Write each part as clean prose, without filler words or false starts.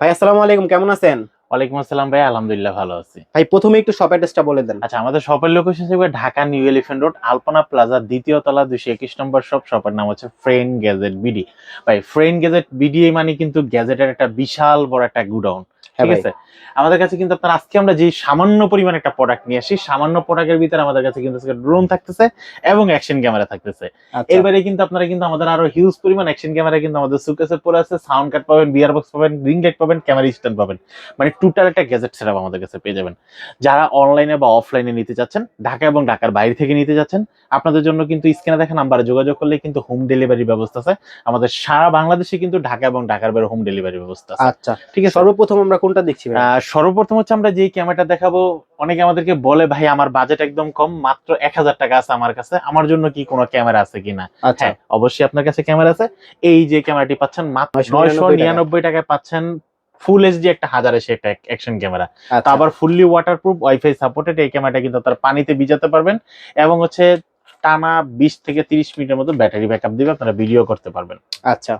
ভাই আসসালামু আলাইকুম, কেমন আছেন? ওয়ালাইকুম আসসালাম ভাই, আলহামদুলিল্লাহ ভালো আছি। ভাই প্রথমে একটু শপ অ্যাড্রেসটা বলে দেন। আচ্ছা, আমাদের শপের লোকেশন হিসেবে Dhaka new elephant road Alpana plaza দ্বিতীয় তলা 221 নম্বর শপ। শপের নাম হচ্ছে ফ্রেন্ড গ্যাজেট বিডি। ভাই ফ্রেন্ড গ্যাজেট বিডি মানে কিন্তু গ্যাজেটের একটা বিশাল বড় একটা গুডাউন, হ্যাঁ ঠিক ভাই। আছে। আমাদের কাছে কিন্তু আপনার আজকে আমরা যে সামান্য পরিমাণ একটা প্রোডাক্ট নিয়ে আসি, সামান্য প্রোডাক্টের ভিতরে আমাদের কাছে কিন্তু ড্রোন থাকতেছে এবং অ্যাকশন ক্যামেরা থাকতেছে। আচ্ছা। এর বাইরে কিন্তু আপনারা কিন্তু আমাদের আরো হিউজ পরিমাণ অ্যাকশন ক্যামেরা কিন্তু আমাদের সুকেসে পড়ে আছে। সাউন্ড কার্ড পাবেন, বিয়ার বক্স পাবেন, রিং লাইট পাবেন, ক্যামেরা স্ট্যান্ড পাবেন, মানে টোটাল একটা গ্যাজেট সেটআপ আমাদের কাছে পেয়ে যাবেন। যারা অনলাইনে বা অফলাইনে নিতে চাচ্ছেন, ঢাকা এবং ঢাকার বাইরে থেকে নিতে চাচ্ছেন, আপনাদের জন্য কিন্তু স্ক্রিনে দেখা নাম্বারে যোগাযোগ করলে কিন্তু হোম ডেলিভারি ব্যবস্থা আছে। আমাদের সারা বাংলাদেশে কিন্তু ঢাকা এবং ঢাকার বাইরে হোম ডেলিভারি ব্যবস্থা আছে। আচ্ছা, ঠিক আছে। সর্বপ্রথম আমরা কোনটা দেখছি ভাই? সর্বপ্রথম হচ্ছে আমরা যেই ক্যামেরাটা দেখাবো, অনেকে আমাদেরকে বলে ভাই আমার বাজেট একদম কম, মাত্র 1000 টাকা আছে আমার কাছে, আমার জন্য কি কোনো ক্যামেরা আছে কিনা? আচ্ছা। হ্যাঁ, অবশ্যই আপনার কাছে ক্যামেরা আছে। এই যে ক্যামেরাটি পাচ্ছেন মাত্র 999 টাকায় পাচ্ছেন ফুল এইচডি একটা 1080 একটা অ্যাকশন ক্যামেরা। তা আচ্ছা। আবার ফুললি ওয়াটারপ্রুফ, ওয়াইফাই সাপোর্টেড। এই ক্যামেরাটা কিন্তু তার পানিতে ভিজাতে পারবেন এবং হচ্ছে টানা 20 থেকে 30 মিনিটের মতো ব্যাটারি ব্যাকআপ দিবে, আপনারা ভিডিও করতে পারবেন। আচ্ছা।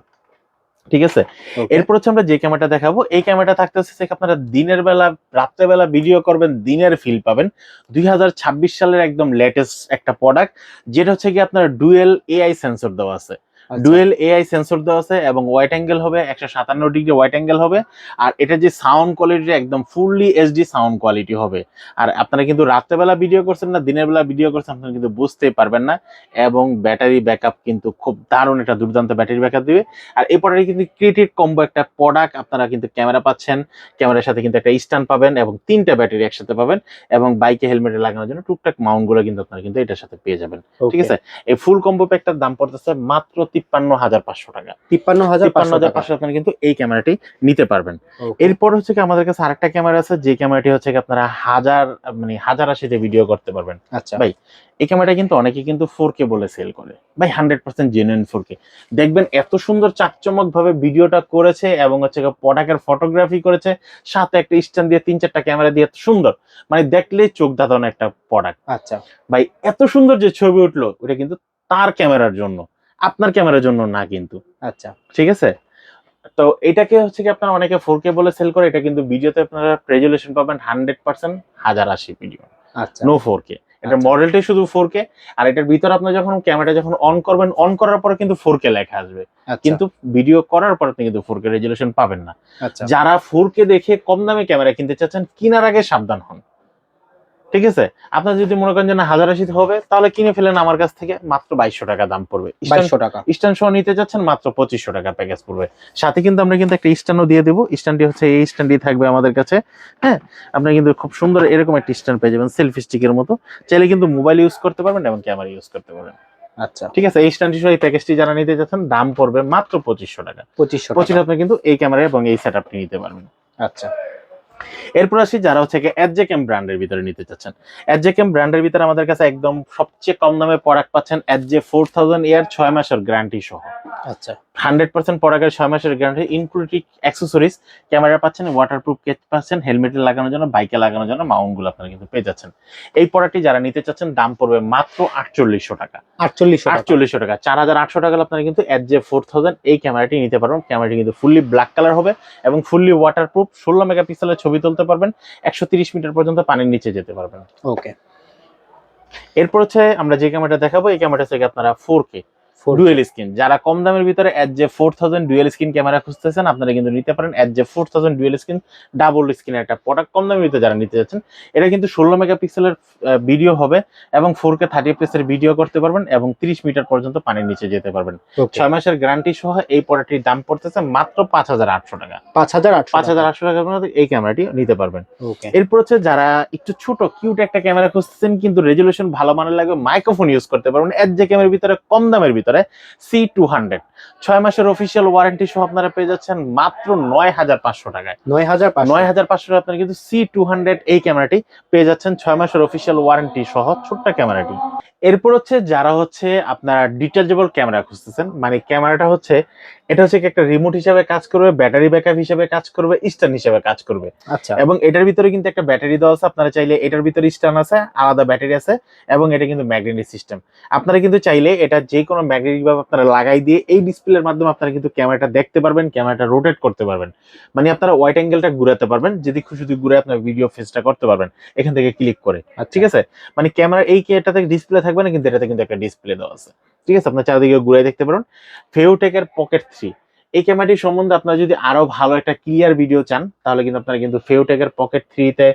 ঠিক আছে। ওকে। এরপর হচ্ছে আমরা যে ক্যামেরাটা দেখাবো, এই ক্যামেরাটা থাকতেছে যে আপনারা দিনের বেলা, রাত্রে বেলা ভিডিও করবেন, দিনের ফিল পাবেন। 2026 সালের একদম লেটেস্ট একটা প্রোডাক্ট, যেটা হচ্ছে কি আপনার ডুয়েল এআই সেন্সর দেওয়া আছে। আচ্ছা। ডুয়েল এআই সেন্সর দেওয়া আছে এবং ওয়াইড অ্যাঙ্গেল হবে 157 ডিগ্রি ওয়াইড অ্যাঙ্গেল হবে। আর এটা যে সাউন্ড কোয়ালিটি একদম ফুললি এইচডি সাউন্ড কোয়ালিটি হবে। আর আপনারা কিন্তু রাত্রেবেলা ভিডিও করছেন না দিনের বেলা ভিডিও করছেন, আপনারা কিন্তু বুঝতেই পারবেন না। এবং ব্যাটারি ব্যাকআপ কিন্তু খুব দারুণ, একটা দুর্দান্ত ব্যাটারি ব্যাকআপ দিবে। আর এই প্রোডাক্টে কিন্তু ক্রিয়েটিভ কম্বো একটা প্রোডাক্ট, আপনারা কিন্তু ক্যামেরা পাচ্ছেন, ক্যামেরার সাথে কিন্তু একটা স্ট্যান্ড পাবেন এবং 3টা ব্যাটারি একসাথে পাবেন। এবং বাইকে হেলমেটে লাগানোর জন্য টুকটাক মাউন্ট গুলো কিন্তু আপনারা কিন্তু এটার সাথে পেয়ে যাবেন। ঠিক আছে। এই ফুল কম্বো প্যাকটার দাম পড়তেছে মাত্র 53,500 টাকা। 53,500 আপনারা কিন্তু এই ক্যামেরাটি নিতে পারবেন। এরপর হচ্ছে কি আমাদের কাছে আরেকটা ক্যামেরা আছে, যে ক্যামেরাটি হচ্ছে কি আপনারা 1080 ভিডিও করতে পারবেন। আচ্ছা ভাই এই ক্যামেরাটা কিন্তু অনেকে কিন্তু 4K বলে সেল করে, ভাই 100% জেনুইন 4K। দেখবেন এত সুন্দর চাকচমক ভাবে ভিডিওটা করেছে এবং হচ্ছে প্রোডাক্টের ফটোগ্রাফি করেছে, সাথে একটা স্ট্যান্ড দিয়ে 3-4টা ক্যামেরা দিয়ে, এত সুন্দর, মানে দেখলেই চোখ ধাঁধানো একটা প্রোডাক্ট। আচ্ছা ভাই এত সুন্দর যে ছবি উঠলো, ওটা কিন্তু তার ক্যামেরার জন্য, আপনার ক্যামেরার জন্য না কিন্তু। আচ্ছা। ঠিক আছে। তো এটাকে হচ্ছে কি আপনারা অনেকে 4K বলে সেল করে, এটা কিন্তু ভিডিওতে আপনারা রেজুলেশন পাবেন 100% 1080 ভিডিও, আচ্ছা। No 4K। এটার আচ্ছা। মডেলটাই শুধু 4K। আর এটার ভিতরে আপনার যখন ক্যামেরাটা যখন অন করবেন, অন করার পরে কিন্তু 4K লেখা আসবে, আচ্ছা। কিন্তু ভিডিও করার পর আপনি কিন্তু 4K রেজুলেশন পাবেন না। আচ্ছা। যারা 4K দেখে কম দামে ক্যামেরা কিনতে চাচ্ছেন, কেনার আগে সাবধান হন। ঠিক আছে। আপনার যদি মনে করেন যে না 1080 হবে, তাহলে কিনে ফেলেন আমার কাছ থেকে, মাত্র 2200 টাকা দাম পড়বে। 2200 টাকা। স্ট্যান্ড সহ নিতে যাচ্ছেন মাত্র 2500 টাকা প্যাকেজ পড়বে। সাথে কিন্তু আমরা কিন্তু একটা স্ট্যান্ডও দিয়ে দেবো। স্ট্যান্ডটি হচ্ছে এই স্ট্যান্ডই থাকবে আমাদের কাছে। হ্যাঁ, আপনি কিন্তু খুব সুন্দর এরকম একটা স্ট্যান্ড পেয়ে যাবেন, সেলফি স্টিকের মতো। চাইলে কিন্তু মোবাইল ইউজ করতে পারবেন এবং ক্যামেরা ইউজ করতে পারবেন। আচ্ছা। ঠিক আছে। এই স্ট্যান্ডটি সহ এই প্যাকেজটি যারা নিতে যাচ্ছেন, দাম পড়বে মাত্র 2500 টাকা। 2500 আপনি কিন্তু এই ক্যামেরা এবং এই সেটআপটি নিতে পারবেন। আচ্ছা। এরপর আসি যারা হচ্ছে এডজেকেম ব্র্যান্ডের ভিতরে নিতে চাচ্ছেন। এডজেকেম ব্র্যান্ডের ভিতরে আমাদের কাছে একদম সবচেয়ে কম দামে প্রোডাক্ট পাচ্ছেন এডজে 4000 এর 6 মাসের গ্যারান্টি সহ। আচ্ছা। 100% প্রোডাক্টের 6 মাসের গ্যারান্টি ইনক্লুডিং অ্যাকসেসরিজ, ক্যামেরা পাচ্ছেন, ওয়াটারপ্রুফ কেস পাচ্ছেন, হেলমেটে লাগানোর জন্য, বাইকে লাগানোর জন্য মাউন্ট গুলো আপনারা কিন্তু পেয়ে যাচ্ছেন। এই প্রোডাক্টটি যারা নিতে চাচ্ছেন, দাম পড়বে মাত্র 4800 টাকা। 4800 টাকা। 4800 টাকা আপনারা কিন্তু এডজে 4000 এই ক্যামেরাটি নিতে পারবেন। ক্যামেরাটি কিন্তু ফুললি ব্ল্যাক কালার হবে এবং ফুললি ওয়াটারপ্রুফ, 16 মেগাপিক্সেলের ছবি তুলতে পারবেন, 130 মিটার পর্যন্ত পানির নিচে যেতে পারবেন। ওকে। এরপর হচ্ছে আমরা যে ক্যামেরাটা দেখাবো, এই ক্যামেরাটা থেকে আপনারা 4K ডুয়েল স্ক্রিন, যারা কম দামের ভিতরে এডজে 4000 ডুয়েল স্ক্রিন ক্যামেরা খুঁজতেছেন, আপনারা কিন্তু নিতে পারেন এডজে 4000 ডুয়েল স্ক্রিন ডাবল স্ক্রিনের একটা প্রোডাক্ট। কম দামের ভিতরে যারা নিতে যাচ্ছেন, এটা কিন্তু 16 মেগাপিক্সেলের ভিডিও হবে এবং 4K 30 fps এর ভিডিও করতে পারবেন এবং 30 মিটার পর্যন্ত পানির নিচে যেতে পারবেন। 6 মাসের গ্যারান্টি সহ এই প্রোডাক্টটির দাম পড়তেছে মাত্র 5800 টাকা। 5800 টাকা আপনারা এই ক্যামেরাটি নিতে পারবেন। এরপর হচ্ছে যারা একটু ছোট কিউট একটা ক্যামেরা খুঁজতেছেন কিন্তু রেজুলেশন ভালো মানের লাগবে, মাইক্রোফোন ইউজ করতে পারবেন, এডজে ক্যামেরার ভিতরে কম দামের ভিতরে C200 6 মাসের অফিসিয়াল ওয়ারেন্টি সহ আপনারা পেয়ে যাচ্ছেন মাত্র 9500 টাকায়। 9500 টাকা আপনারা কিন্তু C200 এই ক্যামেরাটি পেয়ে যাচ্ছেন 6 মাসের অফিসিয়াল ওয়ারেন্টি সহ ছোট্ট ক্যামেরাটি। এরপর হচ্ছে যারা হচ্ছে আপনারা ডিটাচেবল ক্যামেরা খুঁজতেছেন, মানে ক্যামেরাটা হচ্ছে এটা হচ্ছে একটা রিমোট হিসেবে কাজ করবে, ব্যাটারি ব্যাকআপ হিসেবে কাজ করবে, স্ট্যান্ড হিসেবে কাজ করবে। আচ্ছা। এবং এটার ভিতরে কিন্তু একটা ব্যাটারি দেওয়া আছে, আপনারা চাইলে এটার ভিতরে স্ট্যান্ড আছে, আলাদা ব্যাটারি আছে এবং এটা কিন্তু ম্যাগনেটিক সিস্টেম। আপনারা কিন্তু চাইলে এটা যে কোনো শারীরিকভাবে আপনারা লাগাই দিয়ে এই ডিসপ্লের মাধ্যমে আপনারা কিন্তু ক্যামেরাটা দেখতে পারবেন, ক্যামেরাটা রোটেট করতে পারবেন, মানে আপনারা ওয়াইড অ্যাঙ্গেলটা ঘুরাতে পারবেন, যদি খুশি ঘুরে আপনার ভিডিও ফেসটা করতে পারবেন এখান থেকে ক্লিক করে। ঠিক আছে, মানে ক্যামেরা এই এটাতে ডিসপ্লে থাকবে না, কিন্তু এটাতে কিন্তু একটা ডিসপ্লে দেওয়া আছে। ঠিক আছে, আপনার চারিদিকে ঘুরে দেখতে পারেন। ফেউটেকের পকেট 3 এই ক্যামেরাটি সম্বন্ধে আপনারা যদি আরো ভালো একটা ক্লিয়ার ভিডিও চান তাহলে কিন্তু আপনারা কিন্তু ফেউটেকের পকেট 3 তে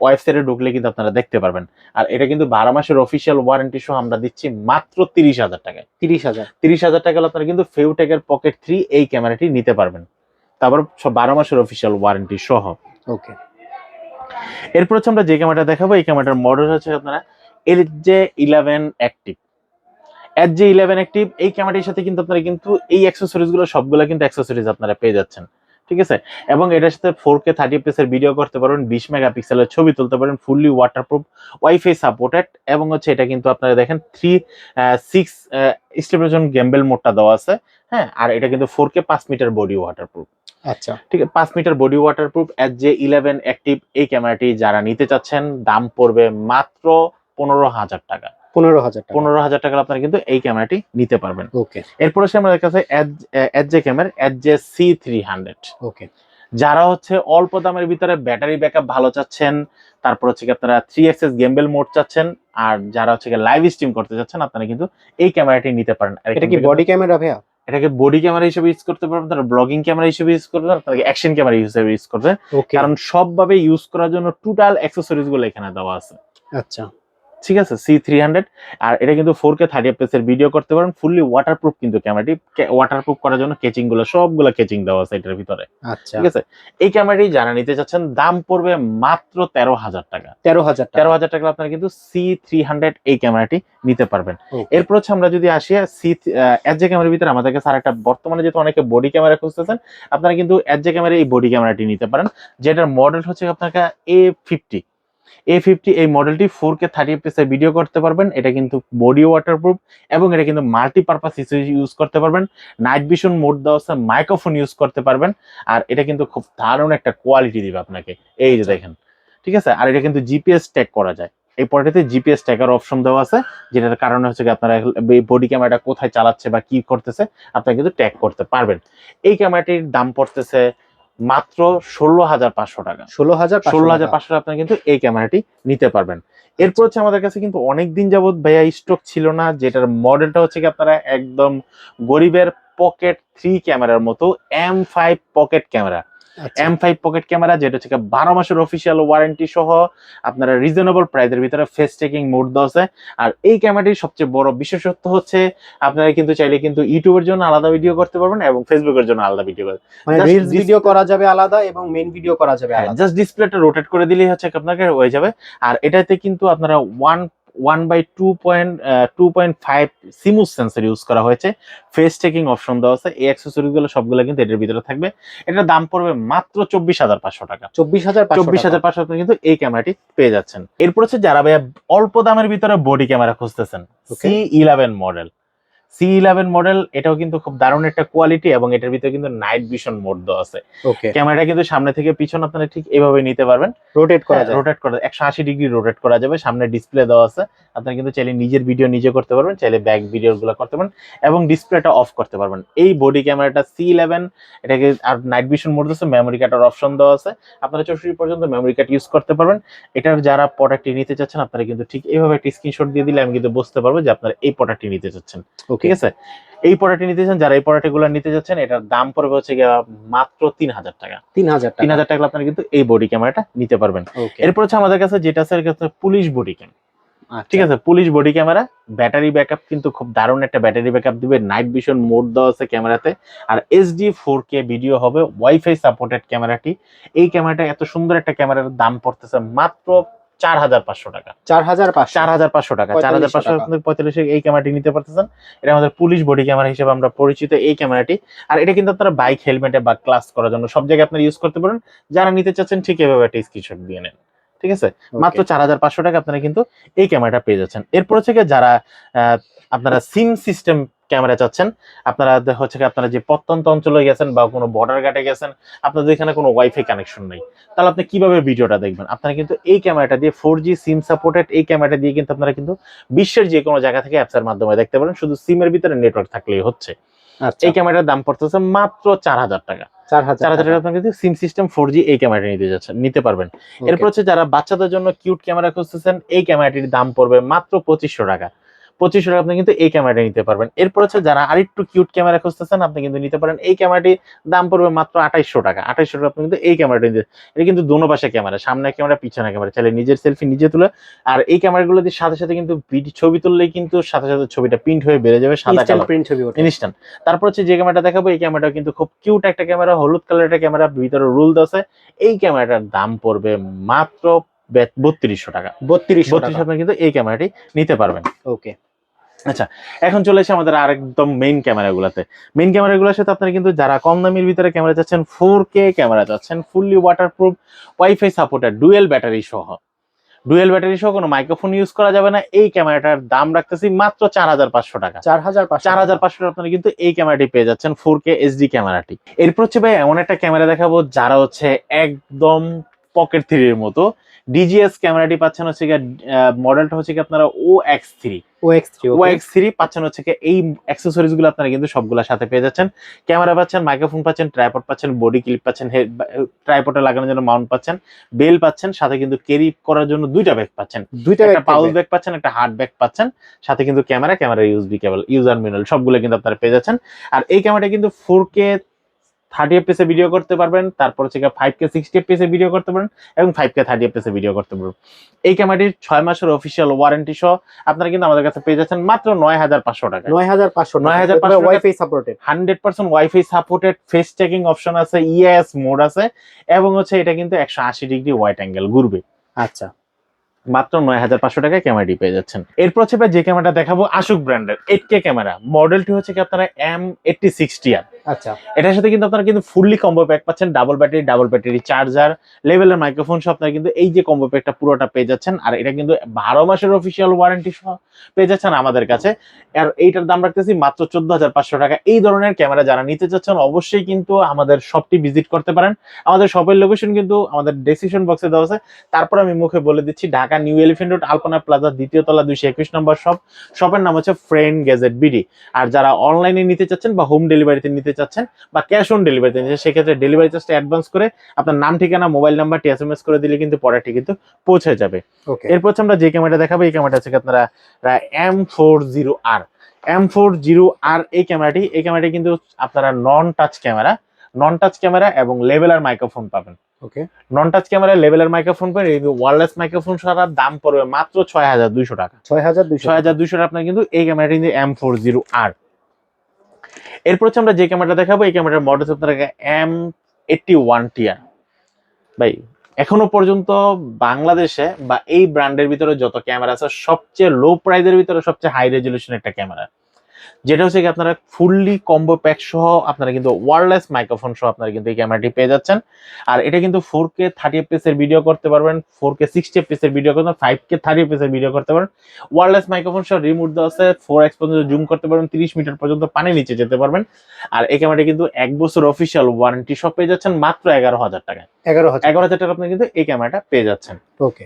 ওয়েবসাইটে ঢুকলে কিন্তু আপনারা দেখতে পারবেন। আর এটা কিন্তু 12 মাসের অফিসিয়াল ওয়ারেন্টি সহ আমরা দিচ্ছি মাত্র 30,000 টাকায়। 30,000 টাকা আপনারা কিন্তু ফেউটেকের পকেট 3 এই ক্যামেরাটি নিতে পারবেন, তারপর 12 মাসের অফিসিয়াল ওয়ারেন্টি সহ। ওকে, এরপর হচ্ছে আমরা যে ক্যামেরাটা দেখাবো এই ক্যামেরাটার মডেল হচ্ছে আপনারা LJ11 অ্যাক্টিভ। LJ11 অ্যাক্টিভ এই ক্যামেরাটির সাথে কিন্তু আপনারা কিন্তু এই অ্যাকসেসরিজ গুলো সবগুলো কিন্তু অ্যাকসেসরিজ আপনারা পেয়ে যাচ্ছেন। ঠিক আছে, এবং এটার সাথে 4K 30 fps এর ভিডিও করতে পারবেন, 20 মেগাপিক্সেলের ছবি তুলতে পারেন, ফুললি ওয়াটারপ্রুফ, ওয়াইফাই সাপোর্টেড, এবং হচ্ছে এটা কিন্তু আপনারা দেখেন 3.6 স্টেবিলাইজেশন গেম্বেল মোডটা দেওয়া আছে। হ্যাঁ, আর এটা কিন্তু 4K 5 মিটার বডি ওয়াটারপ্রুফ। আচ্ছা, ঠিক আছে, 5 metre body waterproof LJ11 active এই ক্যামেরাটি যারা নিতে চাচ্ছেন দাম পড়বে মাত্র 15,000 টাকা। 15,000 টাকা আপনারা কিন্তু এই ক্যামেরাটি নিতে পারবেন। ওকে, এরপর হচ্ছে আমাদের কাছে এজে ক্যামেরা LJ-C300। ওকে, যারা হচ্ছে অল্প দামের ভিতরে ব্যাটারি ব্যাকআপ ভালো চাচ্ছেন, তারপর হচ্ছে আপনারা 3 গেম্বেল মোড চাচ্ছেন, আর যারা হচ্ছে লাইভ স্ট্রিম করতে চাচ্ছেন আপনারা কিন্তু এই ক্যামেরাটি নিতে পারেন। এটা কি বডি ক্যামেরা ভাইয়া? এটাকে বডি ক্যামেরা হিসেবে ইউজ করতে পারবেন, তারা ব্লগিং ক্যামেরা হিসেবে ইউজ করবেন, আপনারা অ্যাকশন ক্যামেরা হিসেবে ইউজ করবেন, কারণ সবভাবে ইউজ করার জন্য টোটাল অ্যাকসেসরিজ গুলো এখানে দেওয়া আছে। আচ্ছা, ঠিক আছে, C300। আর এটা কিন্তু 4K 30 fps এর ভিডিও করতে পারেন, ফুললি ওয়াটারপ্রুফ কিন্তু ক্যামেরাটি। ওয়াটারপ্রুফ করার জন্য কেচিং গুলো সবগুলো কেচিং দেওয়া আছে এটার ভিতরে। আচ্ছা, ঠিক আছে, এই ক্যামেরাটি যারা নিতে চাচ্ছেন দাম পড়বে মাত্র 13,000 টাকা। 13,000 টাকা আপনারা কিন্তু C300 এই ক্যামেরাটি নিতে পারবেন। এরপর হচ্ছে আমরা যদি আসি এজে ক্যামেরার ভিতরে আমাদের কাছে আরেকটা বর্তমানে যেহেতু অনেকে বডি ক্যামেরা খুঁজতেছেন আপনারা কিন্তু এজে ক্যামেরা এই বডি ক্যামেরাটি নিতে পারেন, যেটার মডেল হচ্ছে আপনার A50। এই মডেলটি 4K 30 fps এর ভিডিও করতে পারবেন, এটা কিন্তু বডি ওয়াটারপ্রুফ, এবং এটা কিন্তু মাল্টিপারপাস হিসেবে ইউজ করতে পারবেন, নাইট ভিশন মোড দেওয়া আছে, মাইক্রোফোন ইউজ করতে পারবেন, আর এটা কিন্তু খুব দারুণ একটা কোয়ালিটি দিবে আপনাকে, এই যে দেখেন। ঠিক আছে, আর এটা কিন্তু জিপিএস ট্যাগ করা যায়, এই পরেতে জিপিএস ট্যাগার অপশন দেওয়া আছে, যেটার কারণে হচ্ছে আপনারা বডি ক্যামেরাটা কোথায় চালাচ্ছে বা কি করতেছে আপনারা কিন্তু ট্যাগ করতে পারবেন। এই ক্যামেরাটির দাম পড়তেছে মাত্র 16,500 টাকা। 16,500 আপনারা কিন্তু এই ক্যামেরাটি নিতে পারবেন। এরপর হচ্ছে আমাদের কাছে কিন্তু অনেকদিন যাবত ভাইয়া স্টক ছিল না, যেটার মডেলটা হচ্ছে কি আপনারা একদম গরিবের পকেট 3 ক্যামেরার মতো M5 pocket camera. M5 pocket camera, যেটা হচ্ছে 12 মাসের অফিসিয়াল ওয়ারেন্টি সহ আপনারা রিজনেবল প্রাইসের ভিতরে ফেস টেকিং মোড দেওয়া আছে। আর এই ক্যামেরাটির সবচেয়ে বড় বিশেষত্ব হচ্ছে আপনারা কিন্তু চাইলে কিন্তু ইউটিউবের জন্য আলাদা ভিডিও করতে পারবেন এবং ফেসবুকের জন্য আলাদা ভিডিও করতে, মানে রিলস ভিডিও করা যাবে আলাদা এবং মেইন ভিডিও করা যাবে আলাদা। জাস্ট ডিসপ্লেটা রোটেট করে দিলেই হচ্ছে আপনাকে হয়ে যাবে। আর এটাতে কিন্তু আপনারা 1/2.5 সিমুস সেন্সর ইউজ করা হয়েছে, ফেস টেকিং অপশন দেওয়া আছে, এই অ্যাকসেসরিজ গুলো সবগুলো কিন্তু এটার ভিতরে থাকবে। এটার দাম পড়বে মাত্র 24,500 টাকা। 24,500 আপনি কিন্তু এই ক্যামেরাটি পেয়ে যাচ্ছেন। এরপর হচ্ছে যারা ভাইয়া অল্প দামের ভিতরে বডি ক্যামেরা খুঁজতেছেন, C11 মডেল। C11 মডেল এটাও কিন্তু খুব দারুণ একটা কোয়ালিটি, এবং এটার ভিতরে কিন্তু নাইট ভিশন মোড দেওয়া আছে। ক্যামেরাটা কিন্তু সামনে থেকে পিছন আপনারা ঠিক এইভাবে নিতে পারবেন, রোটেট করা 180 ডিগ্রি রোটেট করা যাবে, সামনে ডিসপ্লে দেওয়া আছে, আপনারা কিন্তু চাইলে নিজের ভিডিও নিজে করতে পারবেন, চাইলে ব্যাক ভিডিও গুলো করতে পারবেন, এবং ডিসপ্লেটা অফ করতে পারবেন। এই বডি ক্যামেরাটা C11 এটাকে আর নাইট ভিশন মোড আছে, মেমোরি কার্ডের অপশন দেওয়া আছে, আপনারা 64 পর্যন্ত মেমোরি কার্ড ইউজ করতে পারবেন। এটার যারা প্রোডাক্টটি নিতে চাচ্ছেন আপনারা কিন্তু ঠিক এইভাবে একটা স্ক্রিনশট দিয়ে দিলে আমি কিন্তু বুঝতে পারবো যে আপনারা এই প্রোডাক্টটি নিতে চাচ্ছেন। ঠিক আছে, এই প্রোডাক্টটি নিতে চান, যারা এই প্রোডাক্টগুলো নিতে যাচ্ছেন এটার দাম পড়বে হচ্ছে মাত্র 3,000 টাকা। 3,000 টাকা আপনারা কিন্তু এই বডি ক্যামেরাটা নিতে পারবেন। এরপর হচ্ছে আমাদের কাছে যেটা আছে পুলিশ বডি ক্যাম। ঠিক আছে, police body camera, battery backup কিন্তু খুব দারুণ একটা ব্যাটারি ব্যাকআপ দিবে, নাইট ভিশন মোড দেওয়া আছে ক্যামেরাতে, আর HD 4K ভিডিও হবে, ওয়াইফাই সাপোর্টেড ক্যামেরাটি। এই ক্যামেরাটা এত সুন্দর একটা ক্যামেরার দাম পড়তেছে মাত্র 4,500 টাকা। 4,500 টাকা, 4,545 এই ক্যামেরাটি নিতে পারতেছেন। এটা আমাদের পুলিশ বডি ক্যামেরা হিসেবে আমরা পরিচিত এই ক্যামেরাটি। আর এটা কিন্তু আপনারা বাইক হেলমেটে বা ক্লাস করার জন্য সব জায়গায় আপনারা ইউজ করতে পারেন। যারা নিতে চাচ্ছেন ঠিক এভাবে একটা স্ক্রিনশট দিয়ে নেন। ঠিক আছে, মাত্র 4500 টাকা আপনারা কিন্তু এই ক্যামেরাটা পেয়ে যাচ্ছেন। এরপর হচ্ছে যারা আপনারা সিম সিস্টেম ক্যামেরা চাচ্ছেন, আপনারা হচ্ছে আপনারা যে প্রত্যন্ত অঞ্চলে গেছেন বা কোনো বর্ডার ঘাটে গেছেন, আপনাদের এখানে কোনো ওয়াইফাই কানেকশন নেই, তাহলে আপনি কিভাবে ভিডিওটা দেখবেন? আপনারা কিন্তু এই ক্যামেরাটা দিয়ে 4G সিম সাপোর্টেড এই ক্যামেরাটা দিয়ে কিন্তু আপনারা কিন্তু বিশ্বের যে কোনো জায়গা থেকে অ্যাপসের মাধ্যমে দেখতে পারেন, শুধু সিমের ভিতরে নেটওয়ার্ক থাকলেই হচ্ছে। এই ক্যামেরার দাম পড়তেছে মাত্র 4000 টাকা। 4000 টাকা আপনারা কিন্তু সিম সিস্টেম 4G এই ক্যামেরাটা নিতে পারবেন। এরপর হচ্ছে যারা বাচ্চাদের জন্য কিউট ক্যামেরা খুঁজতেছেন, এই ক্যামেরাটির দাম পড়বে মাত্র 2500 টাকা। 2500 টাকা আপনি কিন্তু এই ক্যামেরাটা নিতে পারবেন। এরপর হচ্ছে যারা আরেকটু কিউট ক্যামেরা খুঁজতেছেন, আপনি কিন্তু নিতে পারেন এই ক্যামেরাটির দাম পড়বে মাত্র 2800 টাকা। 2800 টাকা আপনি কিন্তু এই ক্যামেরাটা নিতে, এটা কিন্তু দোনো পাশে ক্যামেরা, সামনে ক্যামেরা পিছনে ক্যামেরা, চাইলে নিজের সেলফি নিজে তুলে। আর এই ক্যামেরাগুলো দিয়ে সাথে সাথে কিন্তু ছবি তুললেই কিন্তু সাথে সাথে ছবিটা প্রিন্ট হয়ে বেরিয়ে যাবে, সাদা কালার প্রিন্ট ছবি ইনস্ট্যান্ট। তারপর হচ্ছে যে ক্যামেরাটা দেখাবো, এই ক্যামেরাটাও কিন্তু খুব কিউট একটা ক্যামেরা, হলুদ কালারের একটা ক্যামেরা, ভিতরে রুল আছে। এই ক্যামেরাটার দাম পড়বে মাত্র 3200 টাকা। 3200 টাকা আপনি কিন্তু এই ক্যামেরাটি নিতে পারবেন। ওকে, আচ্ছা, এখন চলে এসে আমাদের আরেকদম মেইন ক্যামেরাগুলোতে। মেইন ক্যামেরাগুলোর সাথে আপনারা কিন্তু যারা কম দামের ভিতরে ক্যামেরা চাচ্ছেন, 4K ক্যামেরা চাচ্ছেন, fully waterproof, wifi supported, dual battery সহ কোনো মাইক্রোফোন ইউজ করা যাবে না, এই ক্যামেরাটার দাম রাখতেছি মাত্র 4500 টাকা। 4500 টাকা আপনারা কিন্তু এই ক্যামেরাটি পেয়ে যাচ্ছেন, 4K HD ক্যামেরাটি। এরপর হচ্ছে ভাই এমন একটা ক্যামেরা দেখাবো যারা হচ্ছে একদম পকেট 3 এর মতো। ডিজিএস ক্যামেরাটি পাচ্ছেন হচ্ছে মডেলটা হচ্ছে আপনারা OX3 পাচ্ছেন হচ্ছে এই অ্যাকসেসরিজ গুলো আপনারা কিন্তু সবগুলোর সাথে পেয়ে যাচ্ছেন। ক্যামেরা পাচ্ছেন, মাইক্রোফোন পাচ্ছেন, ট্রাইপড পাচ্ছেন, বডি ক্লিপ পাচ্ছেন, ট্রাইপডে লাগানোর জন্য মাউন্ট পাচ্ছেন, বেল পাচ্ছেন, সাথে কিন্তু ক্যারি করার জন্য দুইটা ব্যাগ পাচ্ছেন, একটা পাউচ ব্যাগ পাচ্ছেন, একটা হার্ড ব্যাগ পাচ্ছেন, সাথে কিন্তু ক্যামেরা ইউএসবি কেবল, ইউজার ম্যানুয়াল সবগুলো কিন্তু আপনারা পেয়ে যাচ্ছেন। আর এই ক্যামেরাটা কিন্তু 4K 30 fps এ ভিডিও করতে পারবেন, তারপর হচ্ছে 5K 60 fps এ ভিডিও করতে পারবেন এবং 5K 30 fps এ ভিডিও করতে পারবেন। এই ক্যামেরাটির 6 মাসের অফিসিয়াল ওয়ারেন্টি সহ আপনারা কিন্তু আমাদের কাছে পেয়ে যাচ্ছেন মাত্র 9500 টাকা। 9500 wifi supported, 100% wifi supported, face checking option আছে, ইএস মোড আছে এবং হচ্ছে এটা কিন্তু 180 ডিগ্রি ওয়াইড অ্যাঙ্গেল ঘুরবে। আচ্ছা, মাত্র 9500 টাকায় ক্যামেরাটি পেয়ে যাচ্ছেন। এরপর হচ্ছে যে ক্যামেরাটা দেখাবো আশুক ব্র্যান্ডের 8K ক্যামেরা, মডেলটি হচ্ছে কি আপনারা M8060R। আচ্ছা, এটার সাথে কিন্তু আপনারা কিন্তু ফুললি কম্বো প্যাক পাচ্ছেন, ডাবল ব্যাটারি চার্জার, লেভেলের মাইক্রোফোন সহ আপনারা কিন্তু এই যে কম্বো প্যাকটা পুরোটা পেয়ে যাচ্ছেন। আর এটা কিন্তু 12 মাসের অফিসিয়াল ওয়ারেন্টি সহ পেয়ে যাচ্ছেন আমাদের কাছে। আর এইটার দাম রাখতেছি মাত্র 14500 টাকা। এই ধরনের ক্যামেরা যারা নিতে চাচ্ছেন অবশ্যই কিন্তু আমাদের শপটি ভিজিট করতে পারেন। আমাদের শপের লোকেশন কিন্তু আমাদের ডেসক্রিপশন বক্সে দেওয়া আছে। তারপর আমি মুখে বলে দিচ্ছি, Dhaka new elephant road, Alpana plaza, দ্বিতীয় তলা, 221 নম্বর শপ। শপের নাম হচ্ছে ফ্রেন্ড গ্যাজেট বিডি। আর যারা অনলাইনে নিতে চাচ্ছেন বা হোম ডেলিভারিতে নিতে চাচ্ছেন বা ক্যাশ অন ডেলিভারিতে নিতে, সেক্ষেত্রে ডেলিভারি চার্জটা অ্যাডভান্স করে আপনার নাম, ঠিকানা, মোবাইল নাম্বারটি SMS করে দিলে কিন্তু পরেরটি কিন্তু পৌঁছে যাবে। এরপর হচ্ছে আমরা যে ক্যামেরাটা দেখাবো, এই ক্যামেরাটা হচ্ছে আপনারা M40R এই ক্যামেরাটি কিন্তু আপনারা নন টাচ ক্যামেরা এবং লেভেলার মাইক্রোফোন পাবেন। Okay, non touch camera, lavalier microphone পাবেন, এই ওয়্যারলেস মাইক্রোফোন সারা দাম পড়বে মাত্র 6200 টাকা। 6200 টাকা আপনারা কিন্তু এই ক্যামেরাটি কিন্তু M40R। এরপর হচ্ছে আমরা যে ক্যামেরাটা দেখাবো, এই ক্যামেরার মডেল হচ্ছে আপনারা M81TR। ভাই এখনো পর্যন্ত বাংলাদেশে বা এই ব্র্যান্ডের ভিতরে যত ক্যামেরা আছে, সবচেয়ে লো প্রাইসের ভিতরে সবচেয়ে হাই রেজলিউশন একটা ক্যামেরা, যেটা হচ্ছে কি আপনারা ফুললি কম্বো প্যাক সহ আপনারা কিন্তু ওয়্যারলেস মাইক্রোফোন সহ আপনারা কিন্তু এই ক্যামেরাটি পেয়ে যাচ্ছেন। আর এটা কিন্তু 4K 30 fps এর ভিডিও করতে পারবেন, 4K 60 fps এর ভিডিও করতে পারবেন, 5K 30 fps এর ভিডিও করতে পারবেন। ওয়্যারলেস মাইক্রোফোন সহ রিমোট দেওয়া আছে, 4x পর্যন্ত জুম করতে পারবেন, 30 মিটার পর্যন্ত পানি নিচে যেতে পারবেন। আর এই ক্যামেরাটি কিন্তু 1 বছর অফিসিয়াল ওয়ারেন্টি সহ পেয়ে যাচ্ছেন মাত্র 11000 টাকায়। 11000 টাকা আপনি কিন্তু এই ক্যামেরাটা পেয়ে যাচ্ছেন। ওকে,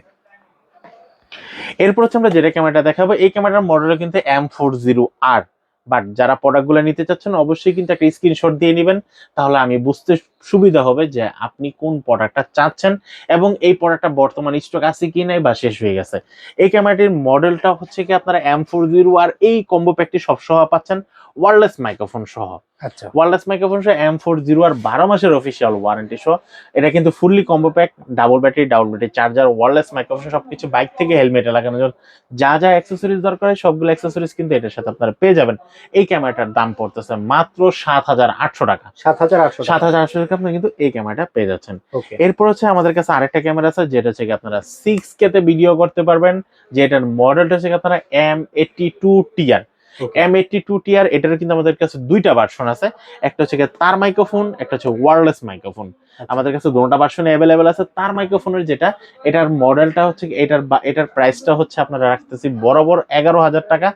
এরপর হচ্ছে আমরা যেটা ক্যামেরাটা দেখাবো, এই ক্যামেরার মডেল কিন্তু M40R। বাট যারা প্রোডাক্টগুলো নিতে চাচ্ছেন অবশ্যই কিন্তু একটা স্ক্রিনশট দিয়ে নেবেন, তাহলে আমি বুঝতে সুবিধা হবে যে আপনি কোন প্রোডাক্টটা চাচ্ছেন এবং এই প্রোডাক্টটা বর্তমান স্টক আছে কি নাই বা শেষ হয়ে গেছে। এই ক্যামেরাটির মডেলটা হচ্ছে কি আপনারা M40R এই কম্বো প্যাকটি সব সহ পাচ্ছেন, ওয়্যারলেস মাইক্রোফোন সহ। আচ্ছা, ওয়্যারলেস মাইক্রোফোন সহ M40R 12 মাসের অফিসিয়াল ওয়ারেন্টি সহ। এটা কিন্তু fully combo pack, double battery charger, wireless microphone সবকিছু, বাইক থেকে হেলমেটে লাগানোর জন্য যা যা অ্যাক্সেসরিজ দরকার হয় সবগুলো অ্যাক্সেসরিজ কিন্তু এটার সাথে আপনারা পেয়ে যাবেন। এই ক্যামেরাটার দাম পড়তেছে মাত্র 7800 টাকা। 7800 টাকা আপনি কিন্তু এই ক্যামেরাটা পেয়ে যাচ্ছেন। এরপর হচ্ছে আমাদের কাছে আরেকটা ক্যামেরা আছে, যেটা হচ্ছে আপনারা 6K তে ভিডিও করতে পারবেন, যেটার মডেলটা হচ্ছে আপনারা M82TR। M82 টিআর, এটার কিন্তু আমাদের কাছে দুইটা ভার্সন আছে, একটা হচ্ছে তার মাইক্রোফোন, একটা হচ্ছে ওয়্যারলেস মাইক্রোফোন। আমাদের কাছে দুটোটা ভার্সন অ্যাভেলেবেল আছে। তার মাইক্রোফোনের যেটা, এটার মডেলটা হচ্ছে এটার প্রাইসটা হচ্ছে আপনারা রাখতেছি বরাবর 11,000 টাকা।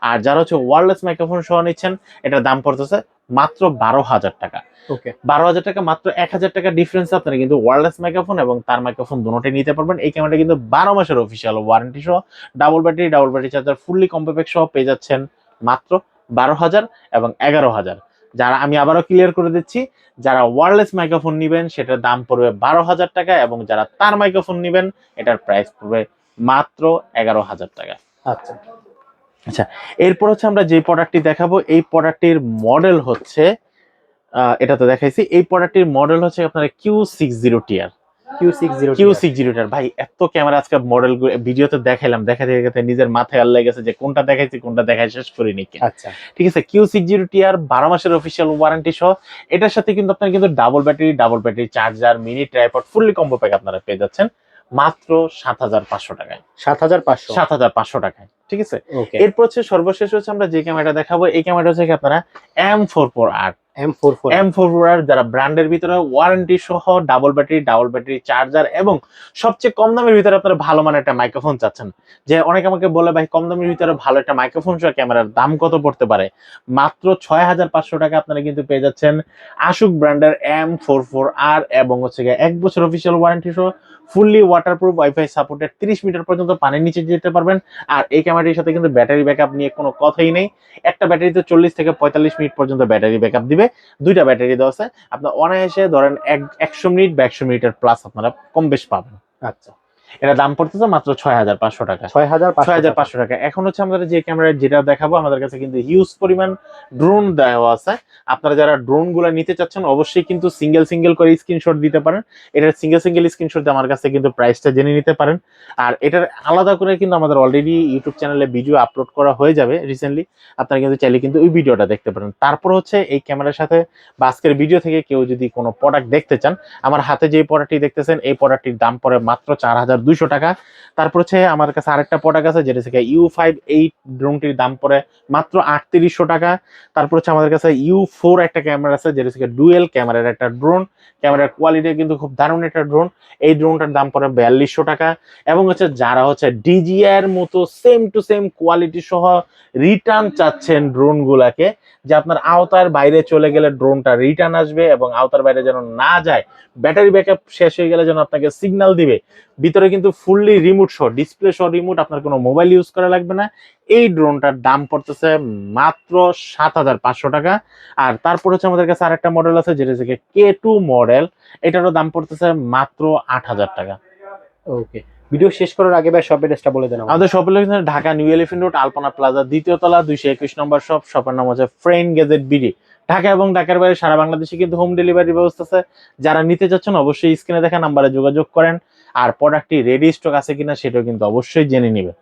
আর যারা হচ্ছে ওয়্যারলেস মাইক্রোফোন সহ নিচ্ছেন, এটার দাম পড়তেছে মাত্র 12,000 টাকা। ওকে, 12,000 টাকা, মাত্র 1,000 টাকা ডিফারেন্স আপনারা কিন্তু ওয়্যারলেস মাইক্রোফোন এবং তার মাইক্রোফোন দুটোটাই নিতে পারবেন। এই ক্যামেরাটা কিন্তু 12 মাসের অফিসিয়াল ওয়ারেন্টি সহ, double battery charger, fully compo pack সহ পেয়ে যাচ্ছেন মাত্র 12,000 এবং 11,000। যারা, আমি আবারও ক্লিয়ার করে দিচ্ছি, যারা ওয়্যারলেস মাইক্রোফোন নিবেন সেটার দাম পড়বে 12,000 টাকা, এবং যারা তার মাইক্রোফোন নিবেন এটার প্রাইস পড়বে মাত্র 11,000 টাকা। আচ্ছা আচ্ছা, এরপর হচ্ছে আমরা যে প্রোডাক্টটি দেখাবো, এই প্রোডাক্টটির মডেল হচ্ছে, এটা তো দেখাইছি, এই প্রোডাক্টটির মডেল হচ্ছে আপনার Q60 টিআর। Q60 ভাই, এত ক্যামেরা আজকে মডেল ভিডিওতে দেখাইলাম, দেখাতে নিজের মাথায় আল্লাহ গেছে যে কোনটা দেখাইছি কোনটা দেখাই শেষ করিনি। আচ্ছা, ঠিক আছে, Q60 টিআর 12 মাসের অফিসিয়াল ওয়ারেন্টি সহ। এটার সাথে কিন্তু আপনার কিন্তু double battery charger, mini tripod, fully combo pack আপনারা পেয়ে যাচ্ছেন মাত্র 7,500 টাকায়। 7,500 টাকায়, ঠিক আছে। ওকে, এরপর হচ্ছে সর্বশেষ হচ্ছে আমরা যে ক্যামেরাটা দেখাবো, এই ক্যামেরাটা হচ্ছে আপনারা M44R। M44R যারা ব্র্যান্ডের ভিতরে ওয়ারেন্টি সহ ডাবল ব্যাটারি চার্জার এবং সবচেয়ে কম দামের ভিতরে আপনারা ভালো মানের একটা মাইক্রোফোন চাচ্ছেন, যে অনেকে আমাকে বলে ভাই কম দামের ভিতরে ভালো একটা মাইক্রোফোন সহ ক্যামেরার দাম কত পড়তে পারে, মাত্র 6,500 টাকা আপনারা কিন্তু পেয়ে যাচ্ছেন আশুক ব্র্যান্ডের M44R, এবং হচ্ছে 1 বছর অফিসিয়াল ওয়ারেন্টি সহ, fully waterproof, wifi supported, 30 metre পর্যন্ত পানির নিচে যেতে পারবেন। আর এই ক্যামেরাটির সাথে কিন্তু ব্যাটারি ব্যাকআপ নিয়ে কোনো কথাই নেই, একটা ব্যাটারিতে 40 থেকে 45 মিনিট পর্যন্ত ব্যাটারি ব্যাকআপ দিবে। দুইটা ব্যাটারি দেওয়া আছে, আপনার অনায়াসে ধরেন 100 মিনিট বা 100 মিনিটের প্লাস আপনারা কম বেশ পাবেন। আচ্ছা, এটা দাম পড়তেছে মাত্র 6,500 টাকা। 6,500 টাকা। এখন হচ্ছে আমাদের যে ক্যামেরা যেটা দেখাবো, আমাদের কাছে কিন্তু হিউজ পরিমাণ ড্রোন দেওয়া আছে। আপনারা যারা ড্রোন গুলা নিতে চাচ্ছেন অবশ্যই কিন্তু সিঙ্গেল করে স্ক্রিনশট দিতে পারেন। এটার সিঙ্গেল স্ক্রিনশট দিয়ে আমার কাছে কিন্তু প্রাইসটা জেনে নিতে পারেন। আর এটার আলাদা করে কিন্তু আমাদের অলরেডি ইউটিউব চ্যানেলে ভিডিও আপলোড করা হয়ে যাবে রিসেন্টলি, আপনারা কিন্তু চাইলে কিন্তু ওই ভিডিওটা দেখতে পারেন। তারপর হচ্ছে এই ক্যামেরার সাথে বা আজকের ভিডিও থেকে কেউ যদি কোনো প্রোডাক্ট দেখতে চান, আমার হাতে যে প্রোডাক্টটি দেখতেছেন এই প্রোডাক্টটির দাম পড়ে মাত্র 4,200 টাকা। তারপর হচ্ছে আমার কাছে আরেকটা প্রোডাক্ট আছে যেটা হচ্ছে U58 ড্রোনটির দাম পড়ে মাত্র 3,800 টাকা। তারপর হচ্ছে আমাদের কাছে U4 একটা ক্যামেরা আছে যেটা হচ্ছে ডুয়েল ক্যামেরার একটা ড্রোন, ক্যামেরার কোয়ালিটি কিন্তু খুব দারুণ একটা ড্রোন, এই ড্রোনটার দাম পড়ে 4,200 টাকা। এবং হচ্ছে যারা হচ্ছে DJI এর মতো সেম টু সেম কোয়ালিটি সহ রিটার্ন চাচ্ছেন ড্রোন গুলাকে, যে আপনার আওতার বাইরে চলে গেলে ড্রোনটা রিটার্ন আসবে এবং আওতার বাইরে যেন না যায়, ব্যাটারি ব্যাকআপ শেষ হয়ে গেলে যেন আপনাকে সিগন্যাল দিবে, ভিতরে কিন্তু ফুললি রিমোট সহ, ডিসপ্লে সহ রিমোট, আপনার কোনো মোবাইল ইউজ করা লাগবে না, এই ড্রোনটার দাম পড়তেছে মাত্র 7,500 টাকা। আর তারপর হচ্ছে আমাদের কাছে আরেকটা মডেল আছে যেটা হচ্ছে K2 মডেল, এটারও দাম পড়তেছে মাত্র 8,000 টাকা। ওকে, ভিডিও শেষ করার আগে ভাই শপ অ্যাড্রেসটা বলে দেন। আমাদের শপের location Dhaka new elephant road, Alpana plaza, দ্বিতীয় তলা, 221 নম্বর শপ। শপের নাম হচ্ছে ফ্রেন্ড গ্যাজেট বিডি। ঢাকা এবং ঢাকার বাইরে সারা বাংলাদেশে কিন্তু হোম ডেলিভারি ব্যবস্থা আছে। যারা নিতে চাচ্ছেন অবশ্যই স্ক্রিনে দেখা নাম্বারে যোগাযোগ করেন, আর প্রোডাক্টটি রেডি স্টক আছে কিনা সেটাও কিন্তু অবশ্যই জেনে নেবেন।